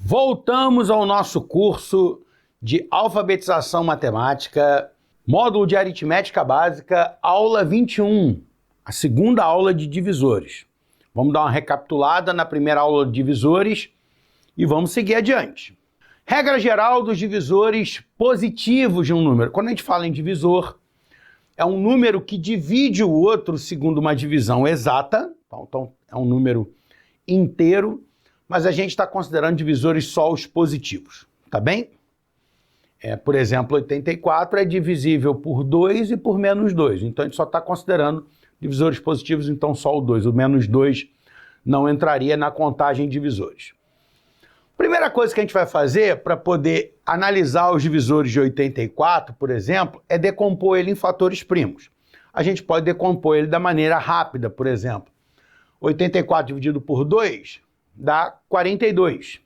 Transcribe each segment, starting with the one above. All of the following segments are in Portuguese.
Voltamos ao nosso curso de alfabetização matemática, módulo de aritmética básica, aula 21, a segunda aula de divisores. Vamos dar uma recapitulada na primeira aula de divisores e vamos seguir adiante. Regra geral dos divisores positivos de um número. Quando a gente fala em divisor, é um número que divide o outro segundo uma divisão exata, então é um número inteiro, mas a gente está considerando divisores só os positivos, tá bem? Por exemplo, 84 é divisível por 2 e por menos 2, então a gente só está considerando divisores positivos, então só o 2, o menos 2 não entraria na contagem de divisores. Primeira coisa que a gente vai fazer para poder analisar os divisores de 84, por exemplo, é decompor ele em fatores primos. A gente pode decompor ele da maneira rápida, por exemplo. 84 dividido por 2 dá 42.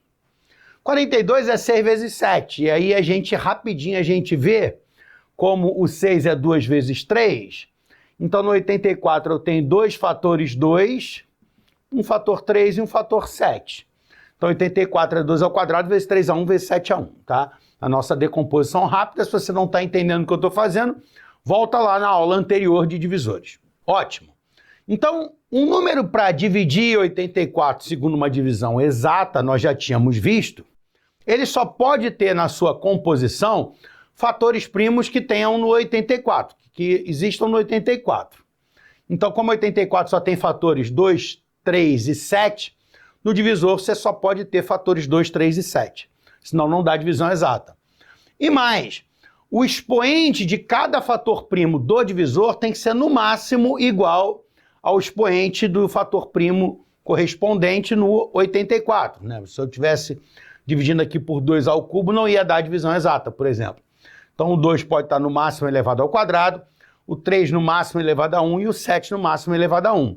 42 é 6 vezes 7, e aí rapidinho a gente vê como o 6 é 2 vezes 3. Então no 84 eu tenho dois fatores 2, um fator 3 e um fator 7. Então 84 é 2 ao quadrado vezes 3 a 1 vezes 7 a 1, tá? A nossa decomposição rápida, se você não está entendendo o que eu estou fazendo, volta lá na aula anterior de divisores. Ótimo. Então, um número para dividir 84 segundo uma divisão exata, nós já tínhamos visto, ele só pode ter na sua composição fatores primos que tenham no 84, que existam no 84. Então, como 84 só tem fatores 2, 3 e 7, no divisor você só pode ter fatores 2, 3 e 7, senão não dá divisão exata. E mais, o expoente de cada fator primo do divisor tem que ser no máximo igual ao expoente do fator primo correspondente no 84. Né? Se eu estivesse dividindo aqui por 2 ao cubo, não ia dar divisão exata, por exemplo. Então o 2 pode estar no máximo elevado ao quadrado, o 3 no máximo elevado a 1 e o 7 no máximo elevado a 1.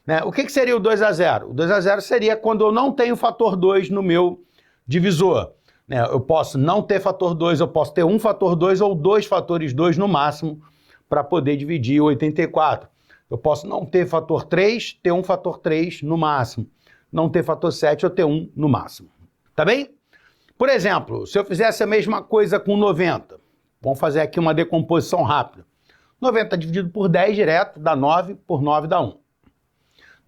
Né? O que seria o 2 a 0? O 2 a 0 seria quando eu não tenho fator 2 no meu divisor. Né? Eu posso não ter fator 2, eu posso ter um fator 2 ou dois fatores 2 no máximo para poder dividir o 84. Eu posso não ter fator 3, ter um fator 3 no máximo. Não ter fator 7 ou ter 1 no máximo. Tá bem? Por exemplo, se eu fizesse a mesma coisa com 90, vamos fazer aqui uma decomposição rápida. 90 dividido por 10 direto dá 9, por 9 dá 1.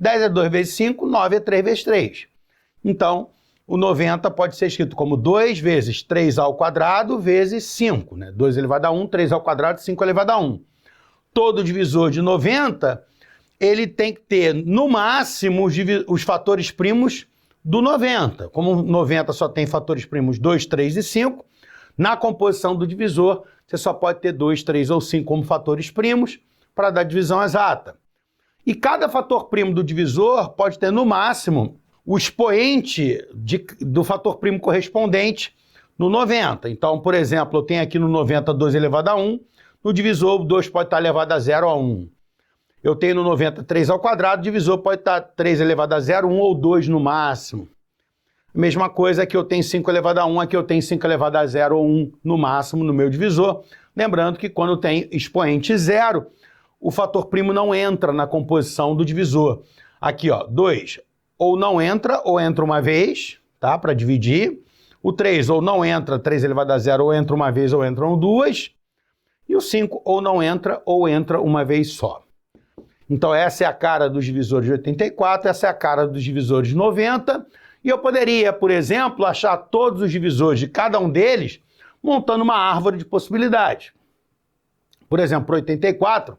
10 é 2 vezes 5, 9 é 3 vezes 3. Então, o 90 pode ser escrito como 2 vezes 3 ao quadrado vezes 5. Né? 2 elevado a 1, 3 ao quadrado, 5 elevado a 1. Todo divisor de 90, ele tem que ter, no máximo, os fatores primos do 90. Como 90 só tem fatores primos 2, 3 e 5, na composição do divisor, você só pode ter 2, 3 ou 5 como fatores primos para dar divisão exata. E cada fator primo do divisor pode ter, no máximo, o expoente do fator primo correspondente no 90. Então, por exemplo, eu tenho aqui no 90 2 elevado a 1, no divisor, o 2 pode estar elevado a 0 a 1. Eu tenho no 90 3 ao quadrado, o divisor pode estar 3 elevado a 0, 1 ou 2 no máximo. Mesma coisa que eu tenho 5 elevado a 1, aqui eu tenho 5 elevado a 0 ou 1 no máximo no meu divisor. Lembrando que quando tem expoente 0, o fator primo não entra na composição do divisor. Aqui, ó, 2 ou não entra, ou entra uma vez, tá? Para dividir. O 3 ou não entra, 3 elevado a 0, ou entra uma vez, ou entram duas. E o 5 ou não entra, ou entra uma vez só. Então essa é a cara dos divisores de 84, essa é a cara dos divisores de 90. E eu poderia, por exemplo, achar todos os divisores de cada um deles montando uma árvore de possibilidades. Por exemplo, para 84,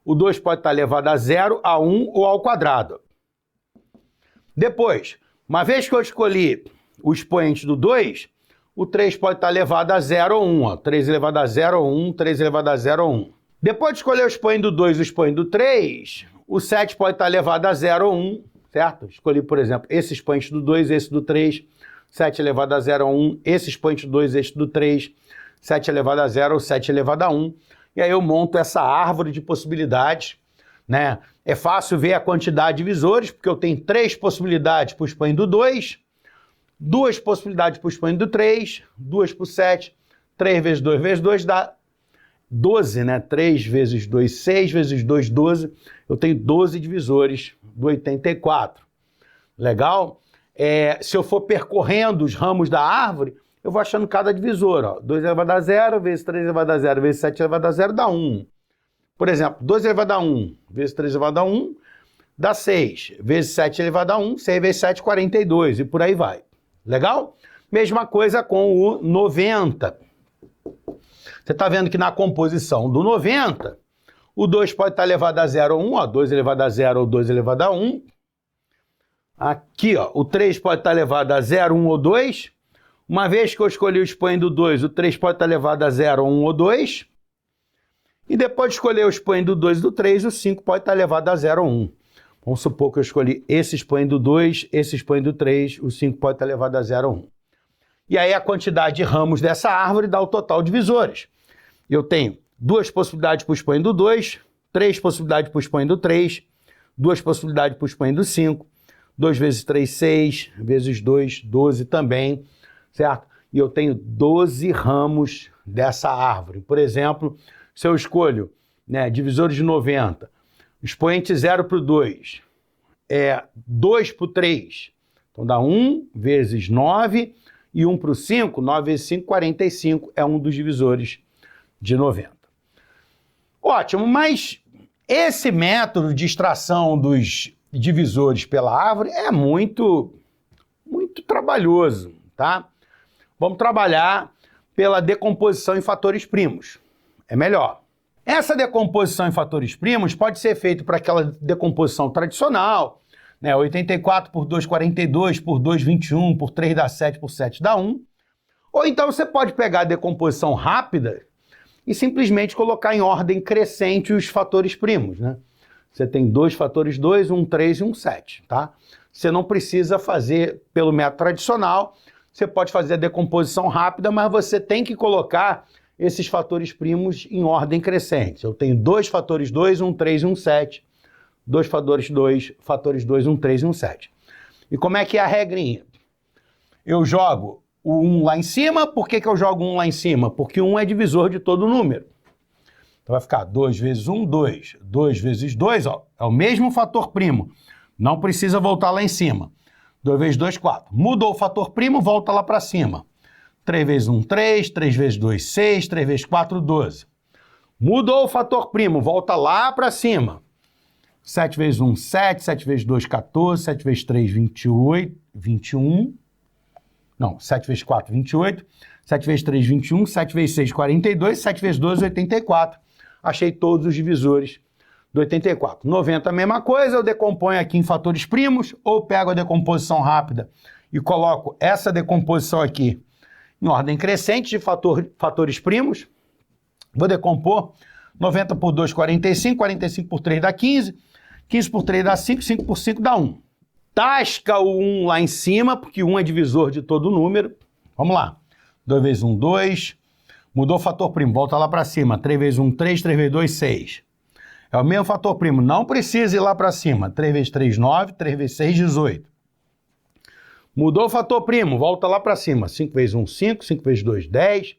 o 2 pode estar elevado a 0, a 1 ou ao quadrado. Depois, uma vez que eu escolhi o expoente do 2, o 3 pode estar elevado a 0 ou 1. Ó. 3 elevado a 0 ou 1, 3 elevado a 0 ou 1. Depois de escolher o expoente do 2 e o expoente do 3, o 7 pode estar elevado a 0 ou 1, certo? Escolhi, por exemplo, esse expoente do 2, esse do 3, 7 elevado a 0 ou 1, esse expoente do 2, esse do 3, 7 elevado a 0 ou 7 elevado a 1. E aí eu monto essa árvore de possibilidades, né? É fácil ver a quantidade de divisores, porque eu tenho 3 possibilidades para o expoente do 2, 2 possibilidades para o expoente do 3, 2 para o 7, 3 vezes 2 vezes 2 dá 12, né? 3 vezes 2, 6 vezes 2, 12. Eu tenho 12 divisores do 84. Legal? se eu for percorrendo os ramos da árvore, eu vou achando cada divisor. Ó. 2 elevado a 0, vezes 3 elevado a 0, vezes 7 elevado a 0, dá 1. Por exemplo, 2 elevado a 1, vezes 3 elevado a 1, dá 6. Vezes 7 elevado a 1, 6 vezes 7, 42. E por aí vai. Legal? Mesma coisa com o 90. Você está vendo que na composição do 90, o 2 pode estar elevado a 0 ou 1, ó, 2 elevado a 0 ou 2 elevado a 1. Aqui, ó, o 3 pode estar elevado a 0, 1 ou 2. Uma vez que eu escolhi o expoente do 2, o 3 pode estar elevado a 0, 1 ou 2. E depois de escolher o expoente do 2 e do 3, o 5 pode estar elevado a 0 ou 1. Vamos supor que eu escolhi esse expoente do 2, esse expoente do 3, o 5 pode estar elevado a 0 ou 1. E aí a quantidade de ramos dessa árvore dá o total de divisores. Eu tenho 2 possibilidades para o expoente do 2, 3 possibilidades para o expoente do 3, 2 possibilidades para o expoente do 5, 2 vezes 3, 6, vezes 2, 12 também, certo? E eu tenho 12 ramos dessa árvore. Por exemplo, se eu escolho divisores de 90, expoente 0 para o 2, 2 para o 3, então dá 1 vezes 9, e 1 para o 5, 9 vezes 5, 45, é um dos divisores de 90. Ótimo, mas esse método de extração dos divisores pela árvore é muito trabalhoso, tá? Vamos trabalhar pela decomposição em fatores primos. É melhor. Essa decomposição em fatores primos pode ser feita por aquela decomposição tradicional, 84 por 2, 42, por 2, 21, por 3 dá 7, por 7 dá 1. Ou então você pode pegar a decomposição rápida e simplesmente colocar em ordem crescente os fatores primos, né? Você tem 2 fatores 2, um 3 e um 7, tá? Você não precisa fazer pelo método tradicional, você pode fazer a decomposição rápida, mas você tem que colocar esses fatores primos em ordem crescente. Eu tenho 2 fatores 2, um 3 e um 7. 2 fatores 2, um 3 e um 7. E como é que é a regrinha? Eu jogo o 1 lá em cima. Por que eu jogo 1 lá em cima? Porque 1 é divisor de todo número. Então vai ficar 2 vezes 1, 2. 2 vezes 2, ó, é o mesmo fator primo. Não precisa voltar lá em cima. 2 vezes 2, 4. Mudou o fator primo, volta lá para cima. 3 vezes 1, 3. 3 vezes 2, 6. 3 vezes 4, 12. Mudou o fator primo, volta lá para cima. 7 vezes 1, 7. 7 vezes 2, 14. 7 vezes 3, 28. 21. Não, 7 vezes 4, 28. 7 vezes 3, 21. 7 vezes 6, 42. 7 vezes 12, 84. Achei todos os divisores do 84. 90, a mesma coisa, eu decomponho aqui em fatores primos, ou pego a decomposição rápida e coloco essa decomposição aqui em ordem crescente de fatores primos. Vou decompor 90 por 2, 45. 45 por 3 dá 15. 15 por 3 dá 5. 5 por 5 dá 1. Tasca o 1 lá em cima, porque 1 é divisor de todo número. Vamos lá. 2 vezes 1, 2. Mudou o fator primo, volta lá para cima. 3 vezes 1, 3. 3 vezes 2, 6. É o mesmo fator primo, não precisa ir lá para cima. 3 vezes 3, 9. 3 vezes 6, 18. Mudou o fator primo, volta lá para cima. 5 vezes 1, 5. 5 vezes 2, 10.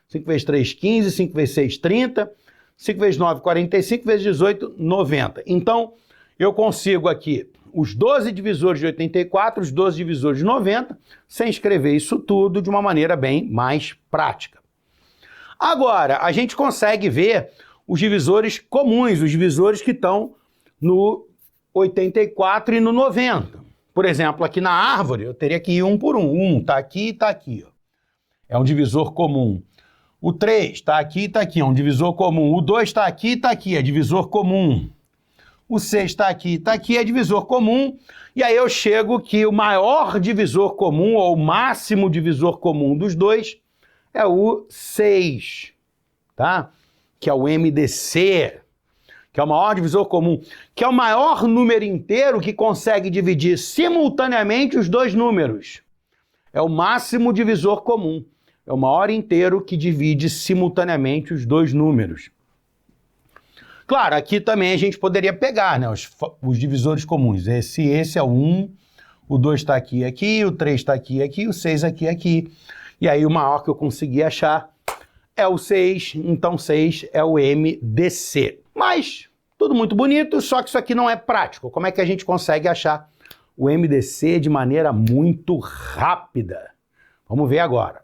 5 vezes 3, 15. 5 vezes 6, 30. 5 vezes 9, 45. Vezes 18, 90. Então, eu consigo aqui os 12 divisores de 84, os 12 divisores de 90, sem escrever isso tudo de uma maneira bem mais prática. Agora, a gente consegue ver os divisores comuns, os divisores que estão no 84 e no 90. Por exemplo, aqui na árvore, eu teria que ir um por um. 1 está aqui e está aqui. Ó. É um divisor comum. O 3 está aqui e está aqui, é um divisor comum. O 2 está aqui e está aqui, é divisor comum. O 6 está aqui, é divisor comum. E aí eu chego que o maior divisor comum, ou o máximo divisor comum dos dois, é o 6, tá? Que é o MDC, que é o maior divisor comum, que é o maior número inteiro que consegue dividir simultaneamente os dois números. É o máximo divisor comum. É o maior inteiro que divide simultaneamente os dois números. Claro, aqui também a gente poderia pegar, né, os divisores comuns. Esse é o 1, o 2 está aqui, o 3 está aqui, o 6 aqui. E aí o maior que eu consegui achar é o 6, então 6 é o MDC. Mas, tudo muito bonito, só que isso aqui não é prático. Como é que a gente consegue achar o MDC de maneira muito rápida. Vamos ver agora.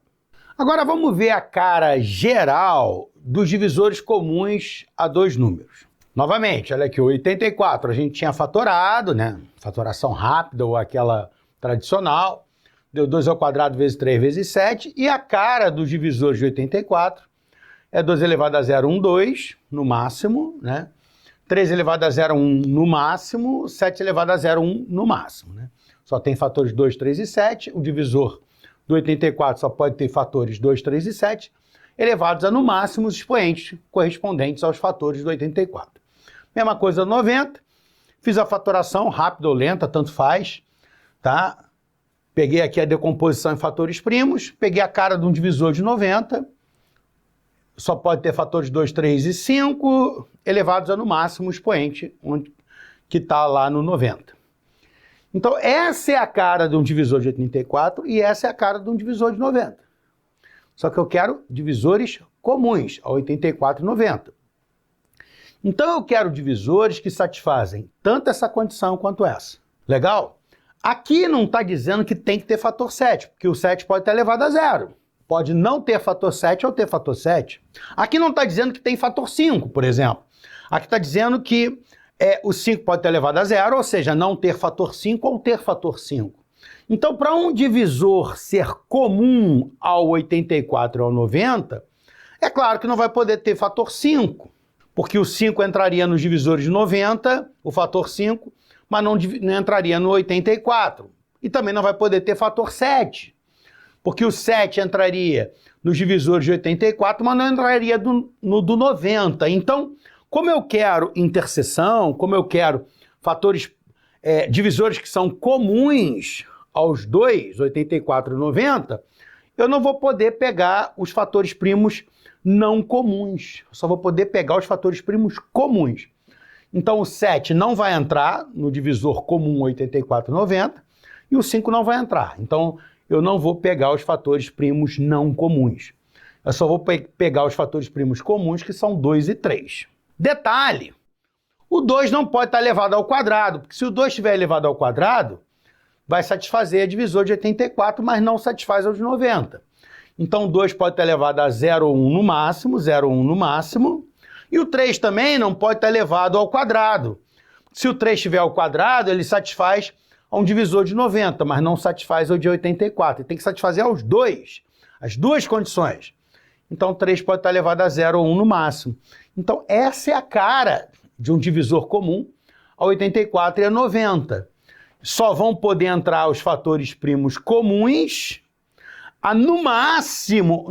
Agora vamos ver a cara geral dos divisores comuns a dois números. Novamente, olha aqui, o 84 a gente tinha fatorado, né? Fatoração rápida ou aquela tradicional. Deu 2 ao quadrado vezes 3 vezes 7. E a cara dos divisores de 84 é 2 elevado a 0, 1, 2, no máximo, né? 3 elevado a 0, 1 no máximo, 7 elevado a 0, 1 no máximo, né? Só tem fatores 2, 3 e 7. O divisor do 84 só pode ter fatores 2, 3 e 7, elevados a, no máximo, os expoentes correspondentes aos fatores do 84. Mesma coisa do 90. Fiz a fatoração rápida ou lenta, tanto faz, tá? Peguei aqui a decomposição em fatores primos, peguei a cara de um divisor de 90, só pode ter fatores 2, 3 e 5, elevados a, no máximo, o expoente que está lá no 90. Então, essa é a cara de um divisor de 84 e essa é a cara de um divisor de 90. Só que eu quero divisores comuns a 84 e 90. Então, eu quero divisores que satisfazem tanto essa condição quanto essa. Legal? Aqui não está dizendo que tem que ter fator 7, porque o 7 pode ter elevado a 0. Pode não ter fator 7 ou ter fator 7. Aqui não está dizendo que tem fator 5, por exemplo. Aqui está dizendo que o 5 pode ter elevado a 0, ou seja, não ter fator 5 ou ter fator 5. Então, para um divisor ser comum ao 84 e ao 90, é claro que não vai poder ter fator 5, porque o 5 entraria nos divisores de 90, o fator 5, mas não entraria no 84. E também não vai poder ter fator 7, porque o 7 entraria nos divisores de 84, mas não entraria no do 90. Então, como eu quero interseção, como eu quero fatores, divisores que são comuns aos dois, 84 e 90, eu não vou poder pegar os fatores primos não comuns. Eu só vou poder pegar os fatores primos comuns. Então o 7 não vai entrar no divisor comum 84 e 90 e o 5 não vai entrar. Então eu não vou pegar os fatores primos não comuns. Eu só vou pegar os fatores primos comuns, que são 2 e 3. Detalhe, o 2 não pode estar elevado ao quadrado, porque se o 2 estiver elevado ao quadrado, vai satisfazer a divisor de 84, mas não satisfaz ao de 90. Então, o 2 pode estar elevado a 0 ou 1 no máximo, 0 ou 1 no máximo. E o 3 também não pode estar elevado ao quadrado. Se o 3 estiver ao quadrado, ele satisfaz a um divisor de 90, mas não satisfaz ao de 84. Ele tem que satisfazer aos dois, as duas condições. Então, 3 pode estar elevado a 0 ou 1 no máximo. Então, essa é a cara de um divisor comum a 84 e a 90. Só vão poder entrar os fatores primos comuns a, no máximo,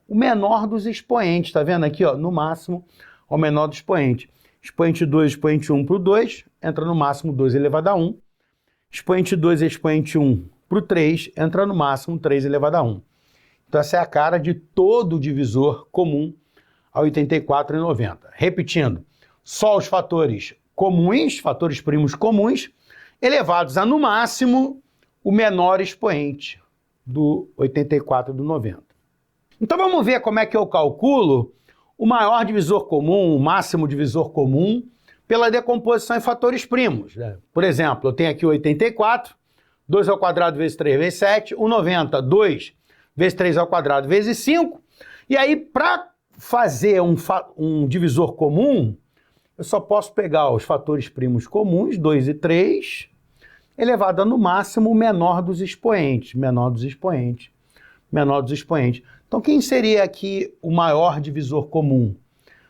o menor dos expoentes. Tá vendo aqui, ó? No máximo, o menor do expoente. Expoente 2, expoente 1 para o 2, entra no máximo 2 elevado a 1. Expoente 2 e expoente 1 para o 3, entra no máximo 3 elevado a 1. Então essa é a cara de todo divisor comum a 84 e 90. Repetindo, só os fatores comuns, fatores primos comuns, elevados a, no máximo, o menor expoente do 84 e do 90. Então vamos ver como é que eu calculo o maior divisor comum, o máximo divisor comum, pela decomposição em fatores primos, né? Por exemplo, eu tenho aqui o 84, 2 ao quadrado vezes 3 vezes 7, o 90, 2 vezes 3 ao quadrado vezes 5, e aí para fazer um divisor comum, eu só posso pegar os fatores primos comuns, 2 e 3, elevado a, no máximo, o menor dos expoentes, menor dos expoentes, menor dos expoentes. Então, quem seria aqui o maior divisor comum?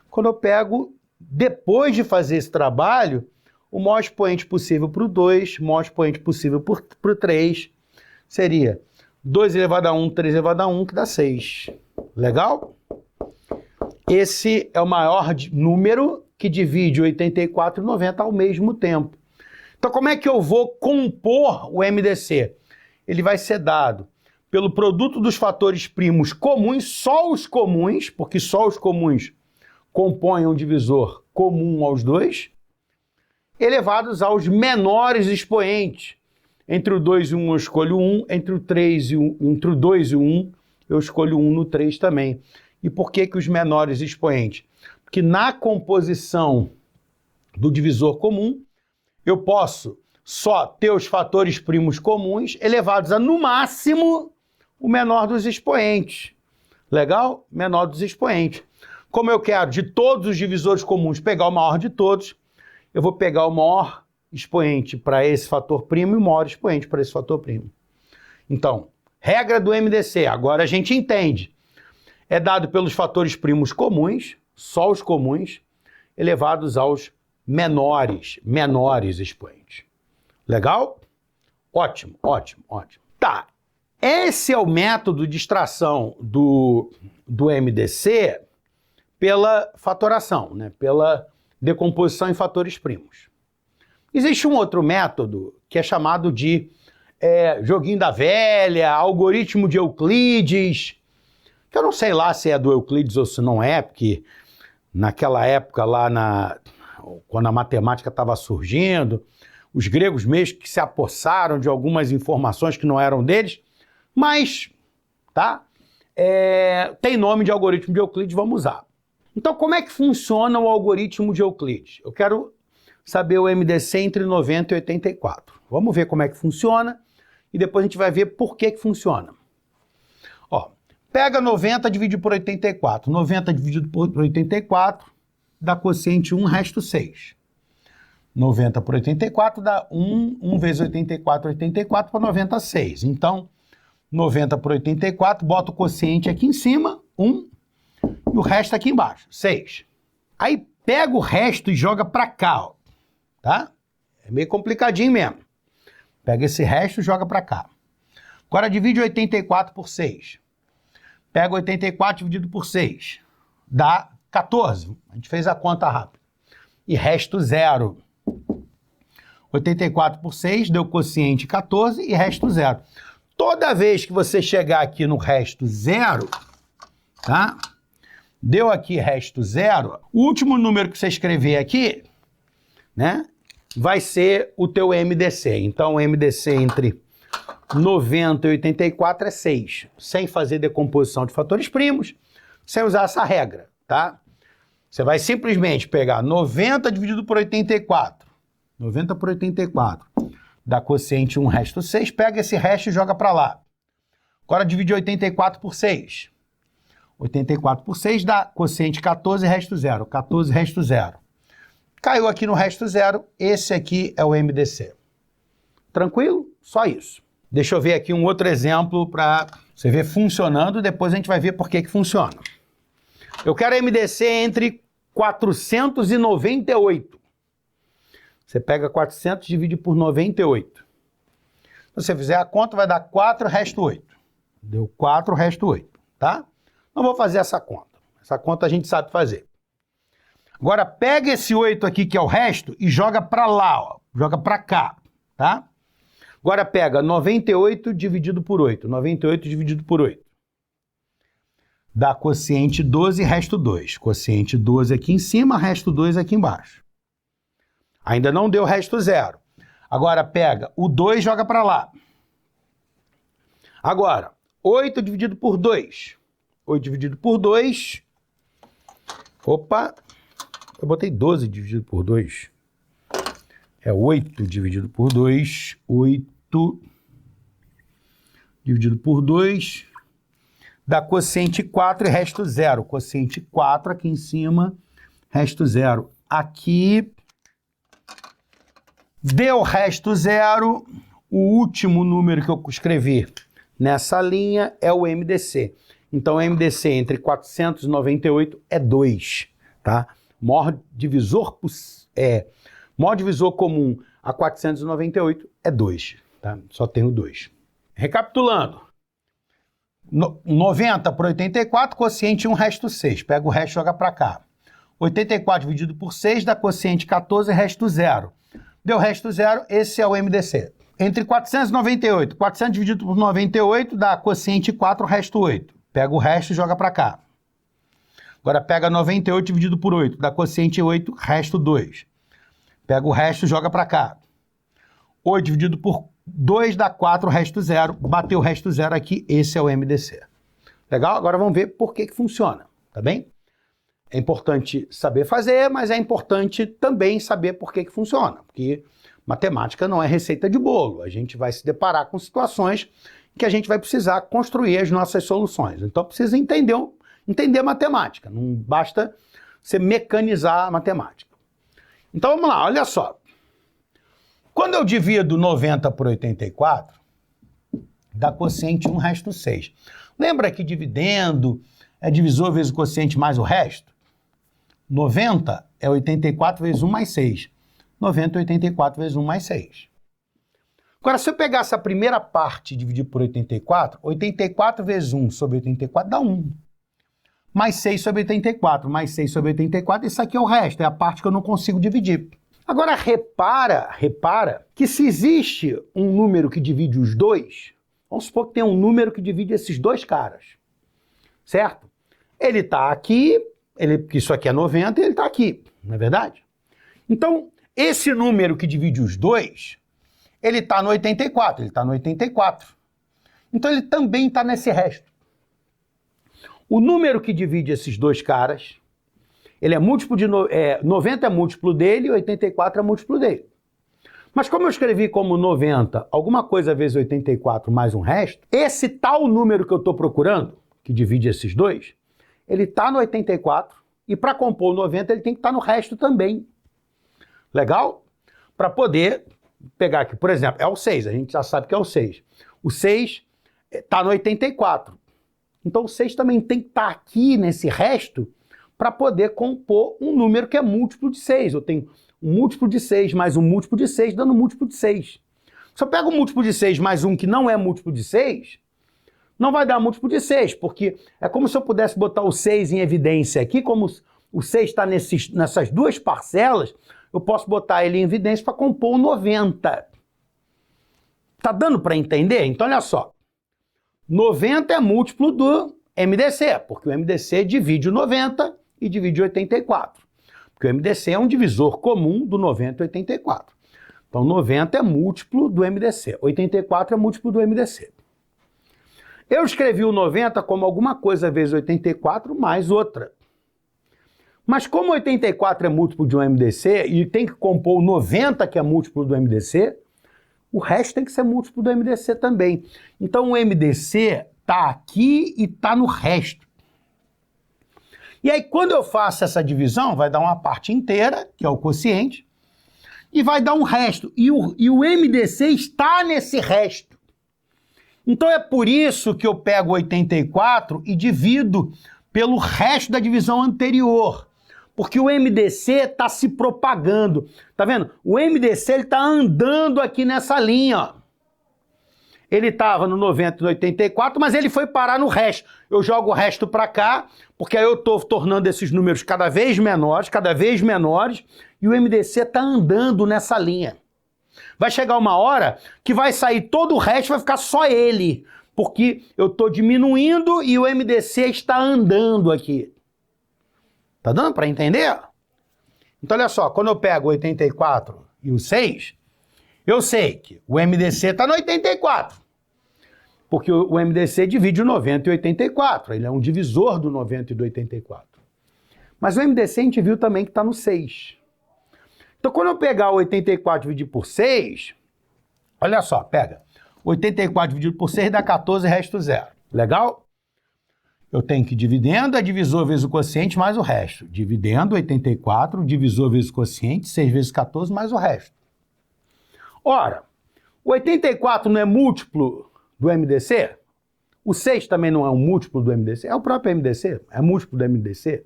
Quando eu pego, depois de fazer esse trabalho, o maior expoente possível para o 2, o maior expoente possível para o 3, seria 2 elevado a 1, 3 elevado a 1, que dá 6. Legal? Esse é o maior número que divide 84 e 90 ao mesmo tempo. Então, como é que eu vou compor o MDC? Ele vai ser dado pelo produto dos fatores primos comuns, só os comuns, porque só os comuns compõem um divisor comum aos dois, elevados aos menores expoentes. Entre o 2 e 1 eu escolho 1, entre o 2 e o 1 eu escolho 1 no 3 também. E por que os menores expoentes? Porque na composição do divisor comum, eu posso só ter os fatores primos comuns elevados a, no máximo, o menor dos expoentes. Legal? Menor dos expoentes. Como eu quero de todos os divisores comuns pegar o maior de todos, eu vou pegar o maior expoente para esse fator primo e o maior expoente para esse fator primo. Então, regra do MDC, agora a gente entende. É dado pelos fatores primos comuns, só os comuns, elevados aos menores expoentes. Legal? Ótimo, ótimo, ótimo. Tá, esse é o método de extração do MDC pela fatoração, né? Pela decomposição em fatores primos. Existe um outro método que é chamado de joguinho da velha, algoritmo de Euclides, que eu não sei lá se é do Euclides ou se não é, porque naquela época lá, quando a matemática estava surgindo, os gregos mesmo que se apossaram de algumas informações que não eram deles, mas, tá? Tem nome de algoritmo de Euclides, vamos usar. Então, como é que funciona o algoritmo de Euclides? Eu quero saber o MDC entre 90 e 84. Vamos ver como é que funciona e depois a gente vai ver por que funciona. Ó, pega 90 dividido por 84. 90 dividido por 84 dá quociente 1, resto 6. 90 por 84 dá 1, 1 vezes 84, 84 para 96. Então, 90 por 84, bota o quociente aqui em cima, 1, e o resto aqui embaixo, 6. Aí pega o resto e joga para cá, ó, tá? É meio complicadinho mesmo. Pega esse resto e joga para cá. Agora divide 84 por 6. Pega 84 dividido por 6. Dá 14. A gente fez a conta rápida. E resto 0. 84 por 6 deu quociente 14 e resto 0. Toda vez que você chegar aqui no resto 0, tá? Deu aqui resto 0, o último número que você escrever aqui, né, vai ser o teu MDC. Então, o MDC entre 90 e 84 é 6, sem fazer decomposição de fatores primos, sem usar essa regra, tá? Você vai simplesmente pegar 90 dividido por 84. 90 por 84 dá quociente 1, resto 6. Pega esse resto e joga para lá. Agora divide 84 por 6. 84 por 6 dá quociente 14, resto 0. 14, resto 0. Caiu aqui no resto 0. Esse aqui é o MDC. Tranquilo? Só isso. Deixa eu ver aqui um outro exemplo para você ver funcionando. Depois a gente vai ver por que funciona. Eu quero MDC entre 498. Você pega 400 e divide por 98. Se você fizer a conta, vai dar 4, resto 8. Deu 4, resto 8, tá? Não vou fazer essa conta. Essa conta a gente sabe fazer. Agora, pega esse 8 aqui, que é o resto, e joga para lá, ó. Joga para cá, tá? Agora pega 98 dividido por 8. 98 dividido por 8. Dá quociente 12 e resto 2. Quociente 12 aqui em cima, resto 2 aqui embaixo. Ainda não deu resto 0. Agora pega o 2 e joga para lá. Agora, 8 dividido por 2. 8 dividido por 2. Opa, eu botei 12 dividido por 2. É 8 dividido por 2. 8 dividido por 2. Dá quociente 4 e resto 0. Quociente 4 aqui em cima, resto 0. Aqui deu resto 0. O último número que eu escrevi nessa linha é o MDC. Então, o MDC entre 498 é 2, tá? Maior divisor comum a 498 é 2, tá? Só tenho 2. Recapitulando. 90 por 84, quociente 1, resto 6. Pega o resto e joga para cá. 84 dividido por 6 dá quociente 14, resto 0. Deu resto 0, esse é o MDC. Entre 498, 400 dividido por 98 dá quociente 4, resto 8. Pega o resto e joga para cá. Agora pega 98 dividido por 8, dá quociente 8, resto 2. Pega o resto e joga para cá. 8 dividido por 2 dá 4, resto 0. Bateu o resto 0 aqui, esse é o MDC. Legal? Agora vamos ver por que funciona, tá bem? É importante saber fazer, mas é importante também saber por que funciona. Porque Matemática não é receita de bolo. A gente vai se deparar com situações que a gente vai precisar construir as nossas soluções. Então precisa entender matemática. Não basta você mecanizar a matemática. Então vamos lá, olha só. Quando eu divido 90 por 84, dá quociente 1, resto 6. Lembra que dividendo é divisor vezes o quociente mais o resto? 90 é 84 vezes 1 mais 6. 90 é 84 vezes 1 mais 6. Agora, se eu pegar essa primeira parte e dividir por 84, 84 vezes 1 sobre 84 dá 1. Mais 6 sobre 84, mais 6 sobre 84, isso aqui é o resto, é a parte que eu não consigo dividir. Agora, repara que se existe um número que divide os dois, vamos supor que tem um número que divide esses dois caras, certo? Ele está aqui, isso aqui é 90 e ele está aqui, não é verdade? Então, esse número que divide os dois, ele está no 84, ele está no 84. Então, ele também está nesse resto. O número que divide esses dois caras, ele é múltiplo de 90 é múltiplo dele e 84 é múltiplo dele. Mas como eu escrevi como 90, alguma coisa vezes 84 mais um resto, esse tal número que eu estou procurando, que divide esses dois, ele está no 84 e para compor o 90 ele tem que estar no resto também. Legal? Para poder pegar aqui, por exemplo, é o 6, a gente já sabe que é o 6. O 6 está no 84. Então o 6 também tem que estar aqui nesse resto para poder compor um número que é múltiplo de 6. Eu tenho um múltiplo de 6 mais um múltiplo de 6 dando múltiplo de 6. Se eu pego um múltiplo de 6 mais um que não é múltiplo de 6, não vai dar múltiplo de 6, porque é como se eu pudesse botar o 6 em evidência aqui, como o 6 está nessas duas parcelas, eu posso botar ele em evidência para compor o 90. Tá dando para entender? Então olha só. 90 é múltiplo do MDC, porque o MDC divide o 90 e divide o 84. Porque o MDC é um divisor comum do 90 e 84. Então 90 é múltiplo do MDC, 84 é múltiplo do MDC. Eu escrevi o 90 como alguma coisa vezes 84 mais outra. Mas como 84 é múltiplo de um MDC e tem que compor o 90 que é múltiplo do MDC, o resto tem que ser múltiplo do MDC também. Então o MDC está aqui e está no resto. E aí quando eu faço essa divisão, vai dar uma parte inteira, que é o quociente, e vai dar um resto. E o MDC está nesse resto. Então é por isso que eu pego 84 e divido pelo resto da divisão anterior. Porque o MDC está se propagando. Tá vendo? O MDC está andando aqui nessa linha. Ó. Ele estava no 90 e no 84, mas ele foi parar no resto. Eu jogo o resto para cá, porque aí eu estou tornando esses números cada vez menores, e o MDC está andando nessa linha. Vai chegar uma hora que vai sair todo o resto, vai ficar só ele, porque eu estou diminuindo e o MDC está andando aqui. Tá dando para entender? Então olha só, quando eu pego o 84 e o 6, eu sei que o MDC está no 84, porque o MDC divide o 90 e o 84, ele é um divisor do 90 e do 84. Mas o MDC a gente viu também que está no 6. Então quando eu pegar o 84 dividido por 6, olha só, pega, 84 dividido por 6 dá 14, resto 0. Legal? Eu tenho que dividendo é divisor vezes o quociente mais o resto. Dividendo 84, divisor vezes o quociente, 6 vezes 14 mais o resto. Ora, o 84 não é múltiplo do MDC? O 6 também não é um múltiplo do MDC? É o próprio MDC, é múltiplo do MDC.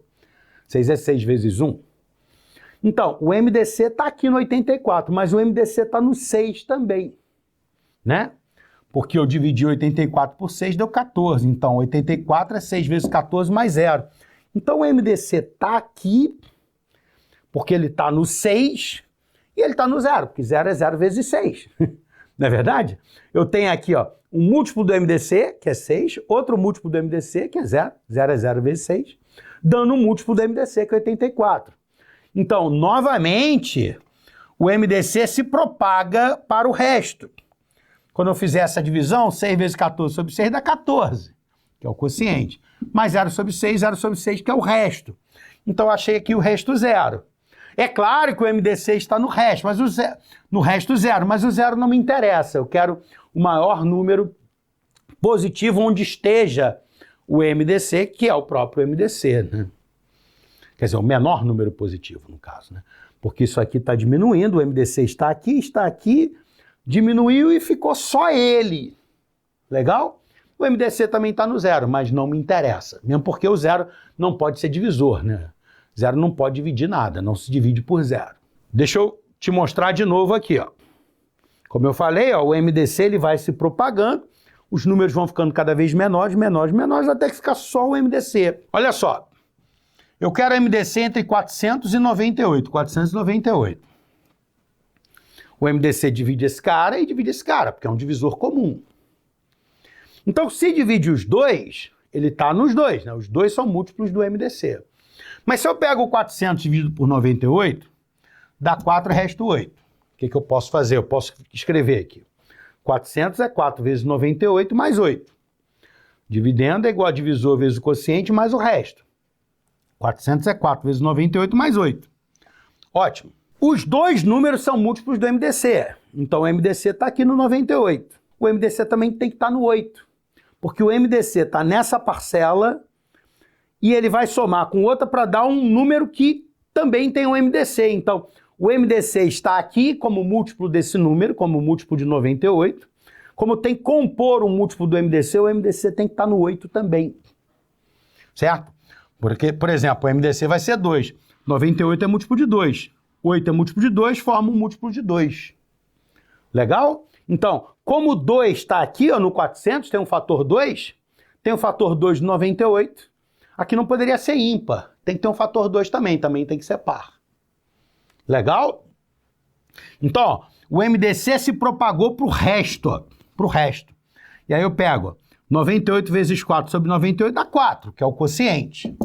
6 é 6 vezes 1. Então, o MDC está aqui no 84, mas o MDC está no 6 também, né? Porque eu dividi 84 por 6, deu 14. Então, 84 é 6 vezes 14 mais 0. Então, o MDC está aqui, porque ele está no 6, e ele está no 0, porque 0 é 0 vezes 6. Não é verdade? Eu tenho aqui ó, um múltiplo do MDC, que é 6, outro múltiplo do MDC, que é 0. 0 é 0 vezes 6, dando um múltiplo do MDC, que é 84. Então, novamente, o MDC se propaga para o resto. Quando eu fizer essa divisão, 6 vezes 14 sobre 6 dá 14, que é o quociente. Mais 0 sobre 6, 0 sobre 6, que é o resto. Então, eu achei aqui o resto 0. É claro que o MDC está no resto, mas no resto zero, mas o zero não me interessa. Eu quero o maior número positivo onde esteja o MDC, que é o próprio MDC, né? Quer dizer, o menor número positivo, no caso, né? Porque isso aqui está diminuindo, o MDC está aqui, diminuiu e ficou só ele. Legal? O MDC também está no zero, mas não me interessa. Mesmo porque o zero não pode ser divisor, né? Zero não pode dividir nada, não se divide por zero. Deixa eu te mostrar de novo aqui, ó. Como eu falei, ó, o MDC ele vai se propagando, os números vão ficando cada vez menores, até que ficar só o MDC. Olha só, eu quero MDC entre 498. O MDC divide esse cara e divide esse cara, porque é um divisor comum. Então, se divide os dois, ele está nos dois, né? Os dois são múltiplos do MDC. Mas se eu pego o 400 dividido por 98, dá 4 e resta 8. O que eu posso fazer? Eu posso escrever aqui. 400 é 4 vezes 98 mais 8. Dividendo é igual a divisor vezes o quociente mais o resto. 400 é 4 vezes 98 mais 8. Ótimo. Os dois números são múltiplos do MDC. Então o MDC está aqui no 98. O MDC também tem que estar no 8. Porque o MDC está nessa parcela e ele vai somar com outra para dar um número que também tem um MDC. Então, o MDC está aqui como múltiplo desse número, como múltiplo de 98. Como tem que compor um múltiplo do MDC, o MDC tem que estar no 8 também. Certo? Porque, por exemplo, o MDC vai ser 2. 98 é múltiplo de 2. 8 é múltiplo de 2, forma um múltiplo de 2. Legal? Então, como o 2 está aqui, ó, no 400, tem um fator 2, tem o fator 2 no 98, aqui não poderia ser ímpar. Tem que ter um fator 2 também tem que ser par. Legal? Então, ó, o MDC se propagou para o resto, ó, pro resto. E aí eu pego, ó, 98 vezes 4 sobre 98 dá 4, que é o quociente.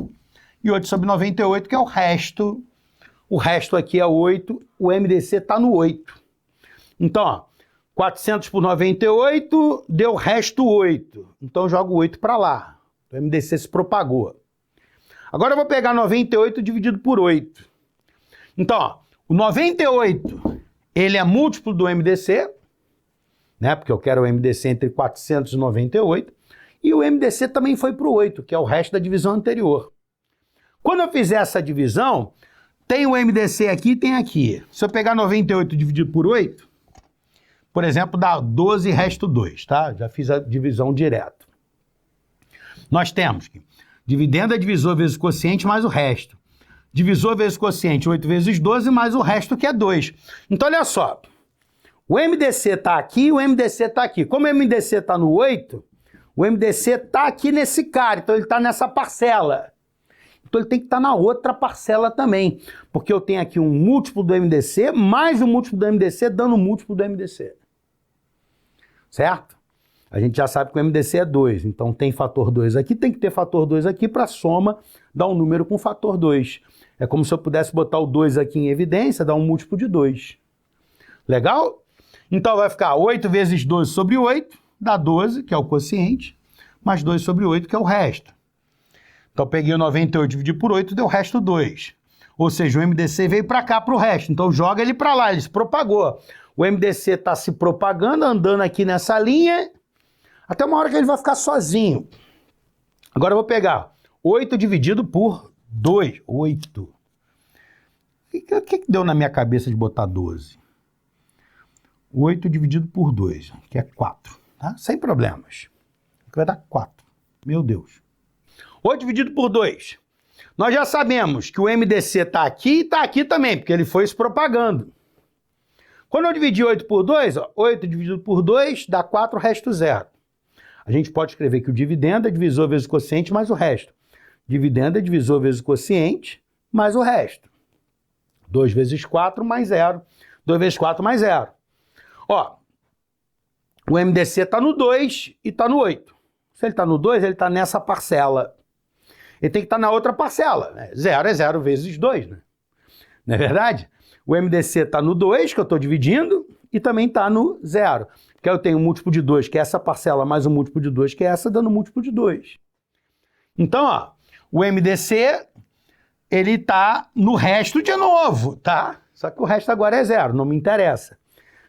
E 8 sobre 98, que é o resto. O resto aqui é 8, o MDC está no 8. Então, ó, 400 por 98 deu resto 8. Então eu jogo 8 para lá. O MDC se propagou. Agora eu vou pegar 98 dividido por 8. Então, ó, o 98, ele é múltiplo do MDC, né? Porque eu quero o MDC entre 498. E o MDC também foi para o 8, que é o resto da divisão anterior. Quando eu fizer essa divisão, tem o MDC aqui e tem aqui. Se eu pegar 98 dividido por 8, por exemplo, dá 12 resto 2, tá? Já fiz a divisão direto. Nós temos que dividendo é divisor vezes quociente mais o resto. Divisor vezes quociente, 8 vezes 12, mais o resto que é 2. Então, olha só. O MDC está aqui e o MDC está aqui. Como o MDC está no 8, o MDC está aqui nesse cara, então ele está nessa parcela. Então ele tem que estar na outra parcela também, porque eu tenho aqui um múltiplo do MDC mais um múltiplo do MDC dando um múltiplo do MDC. Certo? A gente já sabe que o MDC é 2, então tem fator 2 aqui, tem que ter fator 2 aqui para a soma dar um número com fator 2. É como se eu pudesse botar o 2 aqui em evidência, dar um múltiplo de 2. Legal? Então vai ficar 8 vezes 12 sobre 8, dá 12, que é o quociente, mais 2 sobre 8, que é o resto. Então, eu peguei o 98 dividido por 8, deu o resto 2. Ou seja, o MDC veio para cá, para o resto. Então, joga ele para lá, ele se propagou. O MDC está se propagando, andando aqui nessa linha, até uma hora que ele vai ficar sozinho. Agora, eu vou pegar 8 dividido por 2. 8. O que deu na minha cabeça de botar 12? 8 dividido por 2, que é 4. Tá? Sem problemas. Vai dar 4. Meu Deus. 8 dividido por 2. Nós já sabemos que o MDC está aqui e está aqui também, porque ele foi se propagando. Quando eu dividir 8 por 2, ó, 8 dividido por 2 dá 4, resto 0. A gente pode escrever que o dividendo é divisor vezes o quociente mais o resto. Dividendo é divisor vezes o quociente mais o resto. 2 vezes 4 mais 0. 2 vezes 4 mais 0. Ó, o MDC está no 2 e está no 8. Se ele está no 2, ele está nessa parcela. Ele tem que estar na outra parcela, né? 0 é 0 vezes 2, né? Não é verdade? O MDC está no 2, que eu estou dividindo, e também está no 0. Porque eu tenho um múltiplo de 2, que é essa parcela, mais um múltiplo de 2, que é essa, dando múltiplo de 2. Então, ó, o MDC, ele está no resto de novo, tá? Só que o resto agora é zero, não me interessa.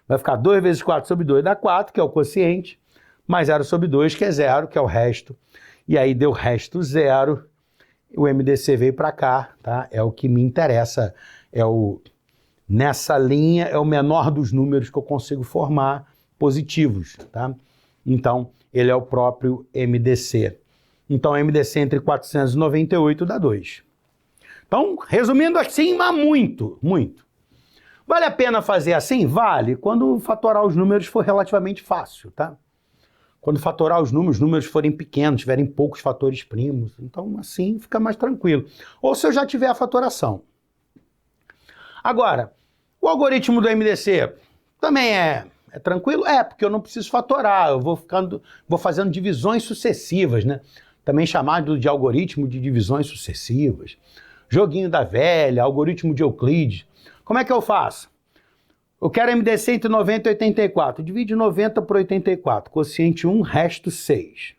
Vai ficar 2 vezes 4 sobre 2 dá 4, que é o quociente, mais 0 sobre 2, que é 0, que é o resto. E aí deu resto zero, o MDC veio para cá, tá? É o que me interessa, nessa linha é o menor dos números que eu consigo formar positivos, tá? Então, ele é o próprio MDC. Então, MDC entre 498 dá 2. Então, resumindo assim, mas muito. Vale a pena fazer assim? Vale, quando fatorar os números for relativamente fácil, tá? Quando fatorar os números forem pequenos, tiverem poucos fatores primos. Então, assim, fica mais tranquilo. Ou se eu já tiver a fatoração. Agora, o algoritmo do MDC também é tranquilo? É, porque eu não preciso fatorar, eu vou fazendo divisões sucessivas, né? Também chamado de algoritmo de divisões sucessivas. Joguinho da velha, algoritmo de Euclides. Como é que eu faço? Eu quero MDC entre 90 e 84. Divide 90 por 84. Quociente 1, resto 6.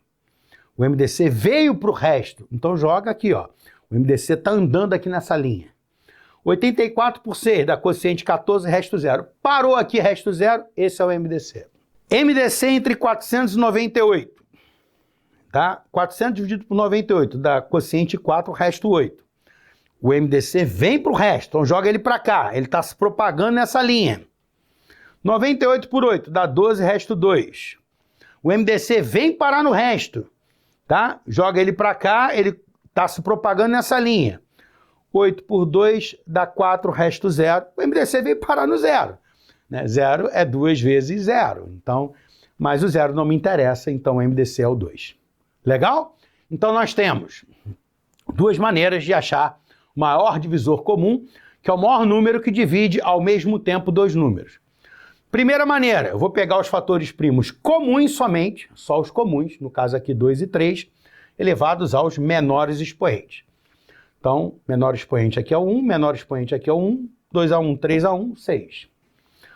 O MDC veio para o resto. Então joga aqui, ó. O MDC está andando aqui nessa linha. 84 por 6 dá quociente 14, resto 0. Parou aqui, resto 0. Esse é o MDC. MDC entre 498. Tá? 400 dividido por 98 dá quociente 4, resto 8. O MDC vem para o resto, então joga ele para cá. Ele está se propagando nessa linha. 98 por 8 dá 12, resto 2. O MDC vem parar no resto, tá? Joga ele para cá, ele está se propagando nessa linha. 8 por 2 dá 4, resto 0. O MDC veio parar no 0. Né? 0 é 2 vezes 0. Então, mas o 0 não me interessa, então o MDC é o 2. Legal? Então nós temos duas maneiras de achar o maior divisor comum, que é o maior número que divide ao mesmo tempo dois números. Primeira maneira, eu vou pegar os fatores primos comuns somente, só os comuns, no caso aqui 2 e 3, elevados aos menores expoentes. Então, menor expoente aqui é o 1, menor expoente aqui é o 1, 2 a 1, 3 a 1, 6.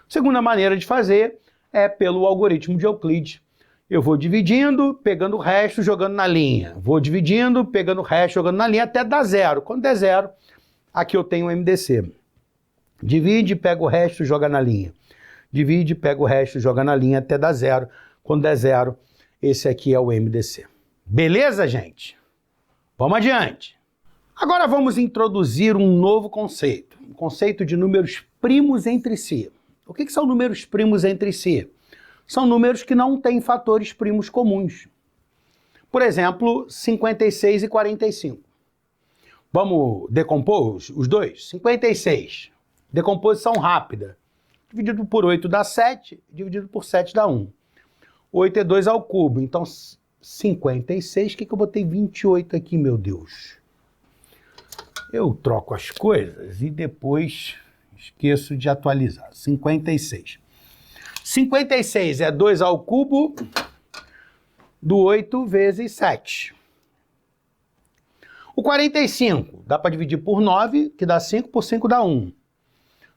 Segunda maneira de fazer é pelo algoritmo de Euclides. Eu vou dividindo, pegando o resto, jogando na linha. Vou dividindo, pegando o resto, jogando na linha, até dar 0. Quando der 0, aqui eu tenho o MDC. Divide, pega o resto, joga na linha. Divide, pega o resto, joga na linha, até dar 0. Quando der 0, esse aqui é o MDC. Beleza, gente? Vamos adiante. Agora vamos introduzir um novo conceito. Um conceito de números primos entre si. O que são números primos entre si? São números que não têm fatores primos comuns. Por exemplo, 56 e 45. Vamos decompor os dois? 56. Decomposição rápida. Dividido por 8 dá 7, dividido por 7 dá 1. 8 é 2 ao cubo, então 56. Por que eu botei 28 aqui, meu Deus? Eu troco as coisas e depois esqueço de atualizar. 56. 56 é 2 ao cubo do 8 vezes 7. O 45 dá para dividir por 9, que dá 5, por 5 dá 1.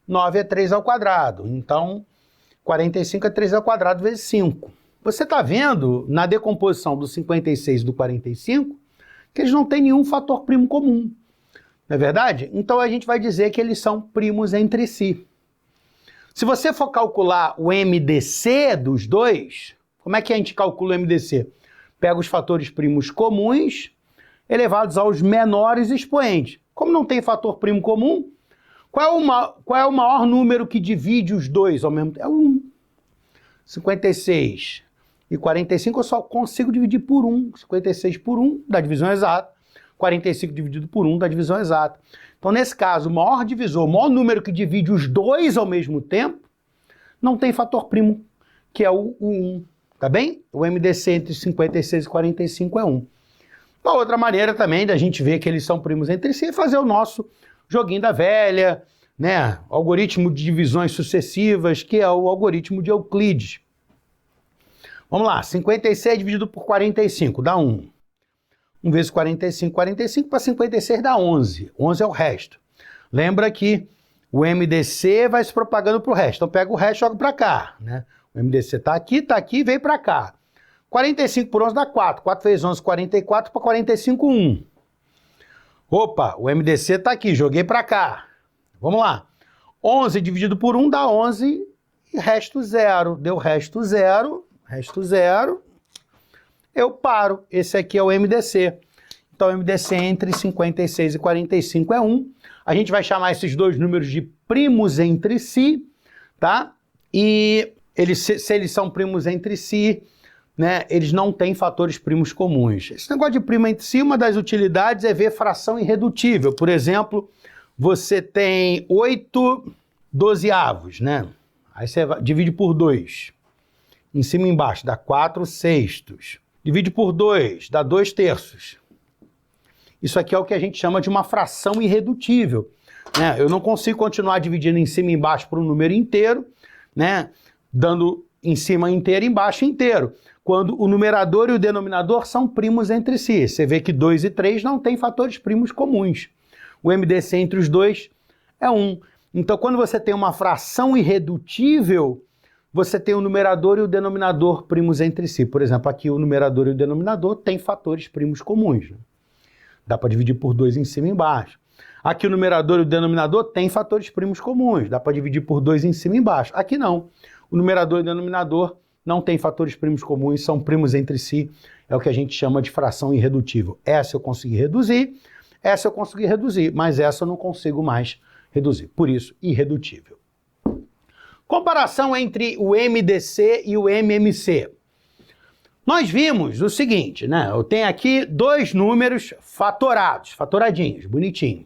9 é 3 ao quadrado, então 45 é 3 ao quadrado vezes 5. Você está vendo na decomposição do 56 e do 45 que eles não têm nenhum fator primo comum. Não é verdade? Então a gente vai dizer que eles são primos entre si. Se você for calcular o MDC dos dois, como é que a gente calcula o MDC? Pega os fatores primos comuns elevados aos menores expoentes. Como não tem fator primo comum, qual é o maior número que divide os dois ao mesmo tempo? É o 1. 56 e 45 eu só consigo dividir por 1. 56 por 1 dá divisão exata. 45 dividido por 1 dá divisão exata. Então, nesse caso, o maior divisor, o maior número que divide os dois ao mesmo tempo, não tem fator primo, que é o 1. Tá bem? O MDC entre 56 e 45 é 1. Uma outra maneira também da gente ver que eles são primos entre si é fazer o nosso joguinho da velha, né? Algoritmo de divisões sucessivas, que é o algoritmo de Euclides. Vamos lá, 56 dividido por 45 dá 1. 1 vezes 45, 45 para 56 dá 11. 11 é o resto. Lembra que o MDC vai se propagando para o resto. Então pega o resto e joga para cá, né? O MDC está aqui e veio para cá. 45 por 11 dá 4. 4 vezes 11, 44 para 45, 1. Opa, o MDC está aqui, joguei para cá. Vamos lá. 11 dividido por 1 dá 11 e resto 0. Deu resto 0, resto 0. Eu paro. Esse aqui é o MDC. Então, o MDC entre 56 e 45 é 1. A gente vai chamar esses dois números de primos entre si, tá? E se eles são primos entre si, né, eles não têm fatores primos comuns. Esse negócio de primo entre si, uma das utilidades é ver fração irredutível. Por exemplo, você tem 8 dozeavos, né? Aí você divide por 2. Em cima e embaixo dá 4 sextos. Divide por 2, dá 2 terços. Isso aqui é o que a gente chama de uma fração irredutível, né? Eu não consigo continuar dividindo em cima e embaixo por um número inteiro, né? Dando em cima inteiro e embaixo inteiro, quando o numerador e o denominador são primos entre si. Você vê que 2 e 3 não têm fatores primos comuns. O MDC entre os dois é 1. Então, quando você tem uma fração irredutível, você tem o numerador e o denominador primos entre si. Por exemplo, aqui o numerador e o denominador têm fatores primos comuns, né? Dá para dividir por 2 em cima e embaixo. Aqui o numerador e o denominador têm fatores primos comuns. Dá para dividir por 2 em cima e embaixo. Aqui não. O numerador e o denominador não têm fatores primos comuns, são primos entre si. É o que a gente chama de fração irredutível. Essa eu consegui reduzir, essa eu consegui reduzir, mas essa eu não consigo mais reduzir. Por isso, irredutível. Comparação entre o MDC e o MMC. Nós vimos o seguinte, né? Eu tenho aqui dois números fatorados, fatoradinhos, bonitinho.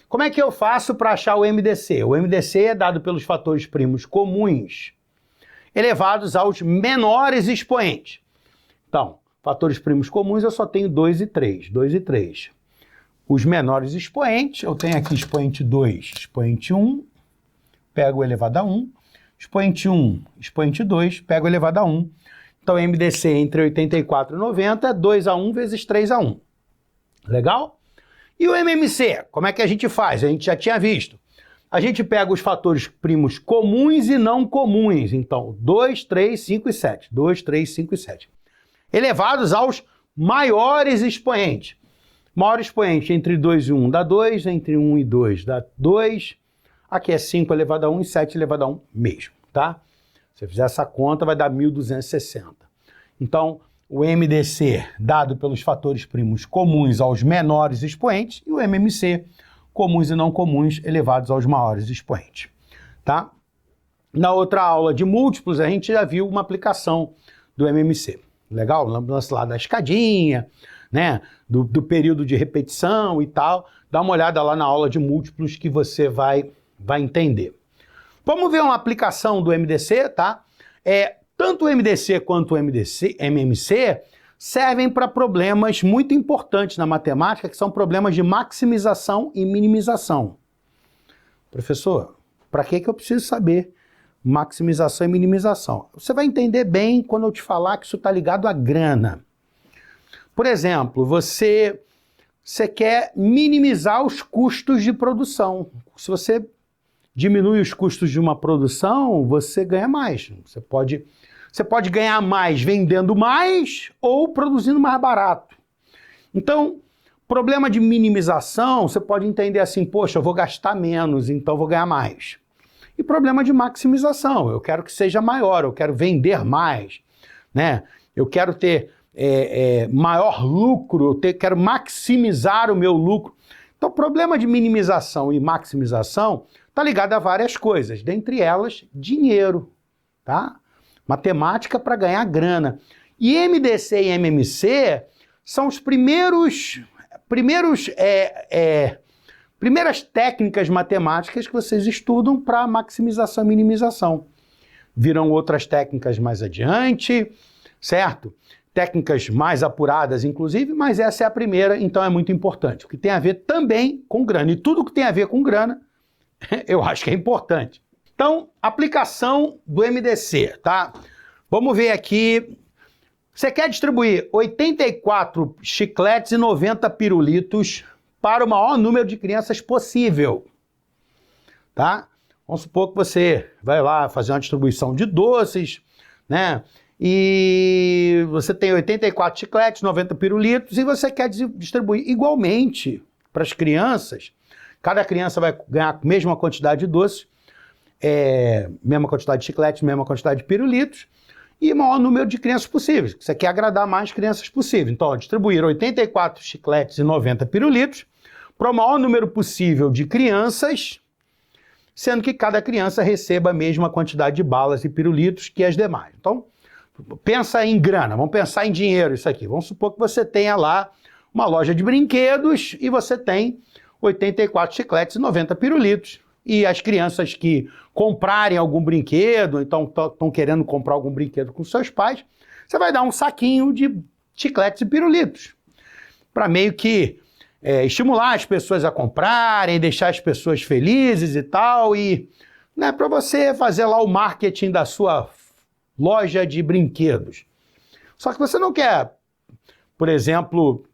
Como é que eu faço para achar o MDC? O MDC é dado pelos fatores primos comuns elevados aos menores expoentes. Então, fatores primos comuns eu só tenho 2 e 3, 2 e 3. Os menores expoentes, eu tenho aqui expoente 2, expoente 1, pego o elevado a 1, expoente 1, expoente 2, pego o elevado a 1. Então, MDC entre 84 e 90 é 2 a 1 vezes 3 a 1. Legal? E o MMC, como é que a gente faz? A gente já tinha visto. A gente pega os fatores primos comuns e não comuns. Então, 2, 3, 5 e 7. 2, 3, 5 e 7. Elevados aos maiores expoentes. Maior expoente entre 2 e 1 dá 2, entre 1 e 2 dá 2. Aqui é 5 elevado a 1 e 7 elevado a 1 mesmo, tá? Se você fizer essa conta, vai dar 1.260. Então, o MDC dado pelos fatores primos comuns aos menores expoentes e o MMC comuns e não comuns elevados aos maiores expoentes, tá? Na outra aula de múltiplos, a gente já viu uma aplicação do MMC. Legal? Lance lá da escadinha, né? Do período de repetição e tal. Dá uma olhada lá na aula de múltiplos que você vai entender. Vamos ver uma aplicação do MDC, tá? Tanto o MDC quanto o MMC servem para problemas muito importantes na matemática, que são problemas de maximização e minimização. Professor, para que eu preciso saber maximização e minimização? Você vai entender bem quando eu te falar que isso está ligado à grana. Por exemplo, você quer minimizar os custos de produção. Se você diminui os custos de uma produção, você ganha mais. Você pode ganhar mais vendendo mais ou produzindo mais barato. Então, problema de minimização, você pode entender assim, poxa, eu vou gastar menos, então vou ganhar mais. E problema de maximização, eu quero que seja maior, eu quero vender mais, né? Eu quero ter maior lucro, quero maximizar o meu lucro. Então, problema de minimização e maximização está ligado a várias coisas, dentre elas, dinheiro, tá? Matemática para ganhar grana. E MDC e MMC são os primeiras técnicas matemáticas que vocês estudam para maximização e minimização. Virão outras técnicas mais adiante, certo? Técnicas mais apuradas, inclusive, mas essa é a primeira, então é muito importante. O que tem a ver também com grana. E tudo que tem a ver com grana, eu acho que é importante. Então, aplicação do MDC, tá? Vamos ver aqui. Você quer distribuir 84 chicletes e 90 pirulitos para o maior número de crianças possível, tá? Vamos supor que você vai lá fazer uma distribuição de doces, né? E você tem 84 chicletes, 90 pirulitos e você quer distribuir igualmente para as crianças, cada criança vai ganhar a mesma quantidade de doces, mesma quantidade de chicletes, mesma quantidade de pirulitos, e o maior número de crianças possíveis. Você quer agradar mais crianças possível. Então, distribuir 84 chicletes e 90 pirulitos para o maior número possível de crianças, sendo que cada criança receba a mesma quantidade de balas e pirulitos que as demais. Então, pensa em grana, vamos pensar em dinheiro isso aqui. Vamos supor que você tenha lá uma loja de brinquedos e você tem 84 chicletes e 90 pirulitos. E as crianças que comprarem algum brinquedo, então estão querendo comprar algum brinquedo com seus pais, você vai dar um saquinho de chicletes e pirulitos, para meio que estimular as pessoas a comprarem, deixar as pessoas felizes e tal, e para você fazer lá o marketing da sua loja de brinquedos. Só que você não quer, por exemplo,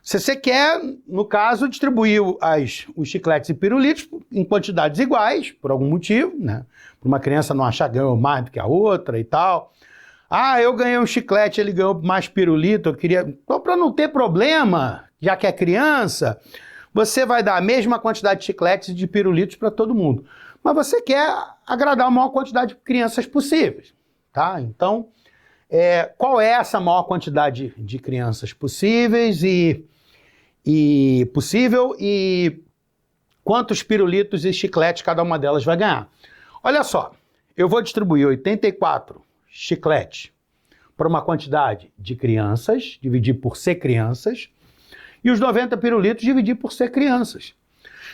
se você quer, no caso, distribuir os chicletes e pirulitos em quantidades iguais, por algum motivo, né? Para uma criança não achar que ganhou mais do que a outra e tal. Ah, eu ganhei um chiclete, ele ganhou mais pirulito, eu queria... Então, para não ter problema, já que é criança, você vai dar a mesma quantidade de chicletes e de pirulitos para todo mundo. Mas você quer agradar a maior quantidade de crianças possíveis, tá? Então, qual é essa maior quantidade de crianças possíveis e quantos pirulitos e chicletes cada uma delas vai ganhar? Olha só, eu vou distribuir 84 chicletes para uma quantidade de crianças, dividir por C crianças, e os 90 pirulitos dividir por C crianças.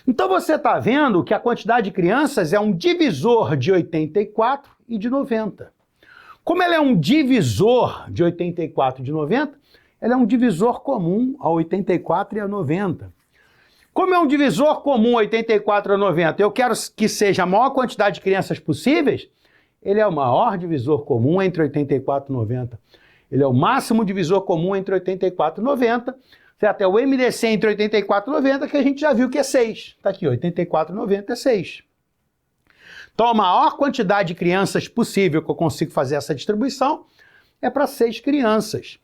Então você está vendo que a quantidade de crianças é um divisor de 84 e de 90. Como ela é um divisor de 84 e de 90, ela é um divisor comum a 84 e a 90. Como é um divisor comum a 84 e a 90, eu quero que seja a maior quantidade de crianças possíveis, ele é o maior divisor comum entre 84 e 90. Ele é o máximo divisor comum entre 84 e 90, certo? É o MDC entre 84 e 90, que a gente já viu que é 6. Está aqui, 84 e 90 é 6. Então, a maior quantidade de crianças possível que eu consigo fazer essa distribuição é para 6 crianças.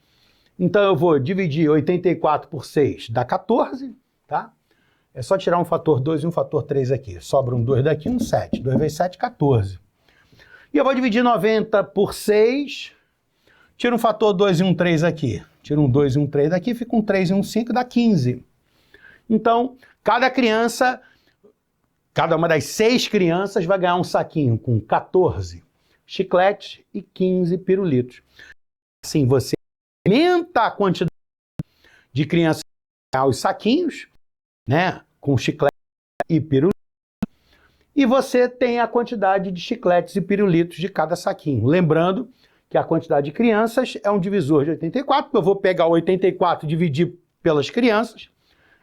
Então, eu vou dividir 84 por 6, dá 14, tá? É só tirar um fator 2 e um fator 3 aqui. Sobra um 2 daqui, um 7. 2 vezes 7, 14. E eu vou dividir 90 por 6, tiro um fator 2 e um 3 aqui. Tiro um 2 e um 3 daqui, fica um 3 e um 5, dá 15. Então, cada criança, cada uma das 6 crianças vai ganhar um saquinho com 14 chicletes e 15 pirulitos. Assim, você aumenta a quantidade de crianças que ganham os saquinhos, né, com chiclete e pirulito, e você tem a quantidade de chicletes e pirulitos de cada saquinho. Lembrando que a quantidade de crianças é um divisor de 84, porque eu vou pegar 84 e dividir pelas crianças.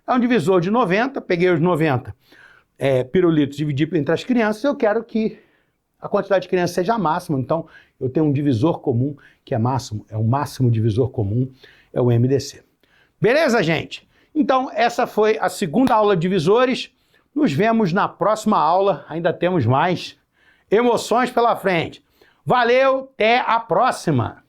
É um divisor de 90, peguei os 90 pirulitos, dividi entre as crianças, eu quero que a quantidade de crianças seja a máxima. Então, eu tenho um divisor comum que é máximo, é o máximo divisor comum, é o MDC. Beleza, gente? Então, essa foi a segunda aula de divisores. Nos vemos na próxima aula, ainda temos mais emoções pela frente. Valeu, até a próxima!